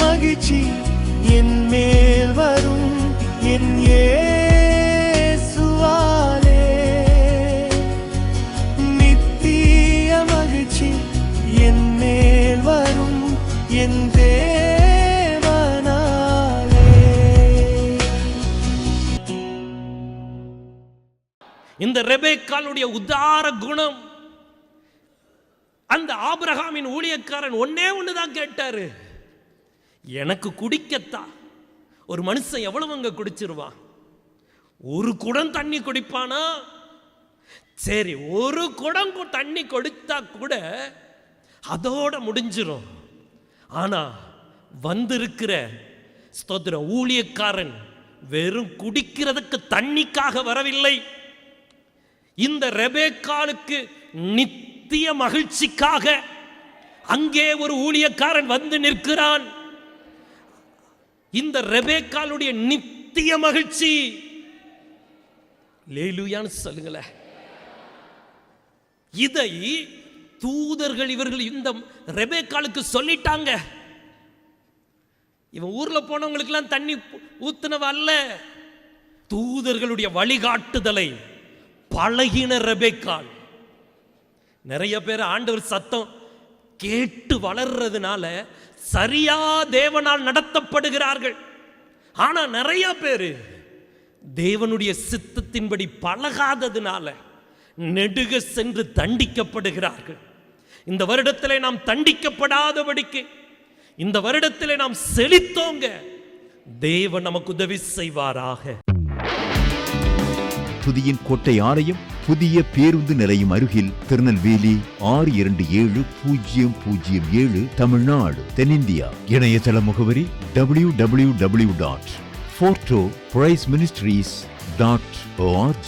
மகிழ்ச்சி என் மேல் வரும் என் இயேசுவாலே. நித்திய மகிழ்ச்சி என் மேல் வரும் என் தேவனாலே. இந்த ரெபெக்காளுடைய உதார குணம், அந்த ஆபிரகாமின் ஊழியக்காரன் ஒன்னே ஒண்ணுதான் கேட்டாரு, எனக்கு குடிக்கத்தான். ஒரு மனுஷன் எவ்வளவு அங்க குடிச்சிருவான்? ஒரு குடம் தண்ணி குடிப்பானா? சரி, ஒரு குடம் தண்ணி கொடுத்தா கூட அதோட முடிஞ்சிரும். ஆனா வந்திருக்கிற ஸ்தோத்திரம் ஊழியக்காரன் வெறும் குடிக்கிறதுக்கு தண்ணிக்காக வரவில்லை. இந்த ரெபெக்காளுக்கு நித்திய மகிழ்ச்சிக்காக அங்கே ஒரு ஊழியக்காரன் வந்து நிற்கிறான். இந்த ரெபெக்காளுடைய நித்திய மகிழ்ச்சி, லேலுயான்னு சொல்லுங்களேன். இதை தூதர்கள் இவர்கள் இந்த ரெபெக்காளுக்கு சொல்லிட்டாங்க. இவன் ஊர்ல போனவங்களுக்கு எல்லாம் தண்ணி ஊத்துனவ அல்ல, தூதர்களுடைய வழிகாட்டுதலை பழகின ரெபெக்காள். நிறைய பேர் ஆண்டவர் சத்தம் கேட்டு வளர்றதுனால சரியா தேவனால் நடத்தப்படுகிறார்கள். ஆனா நிறைய பேர் தேவனுடைய சித்தத்தின்படி பழகாததுனால நெடுக சென்று தண்டிக்கப்படுகிறார்கள். இந்த வருடத்திலே நாம் தண்டிக்கப்படாதபடிக்கு, இந்த வருடத்திலே நாம் செழித்தோங்க. தேவன் நமக்கு உதவி செய்வாராக. புதியின் கோட்டை ஆலயம் புதிய பேருந்து நிலையம் அருகில், திருநெல்வேலி 620007 தமிழ்நாடு, தென்னிந்தியா. இணையதள முகவரி www.fortopriceministries.org.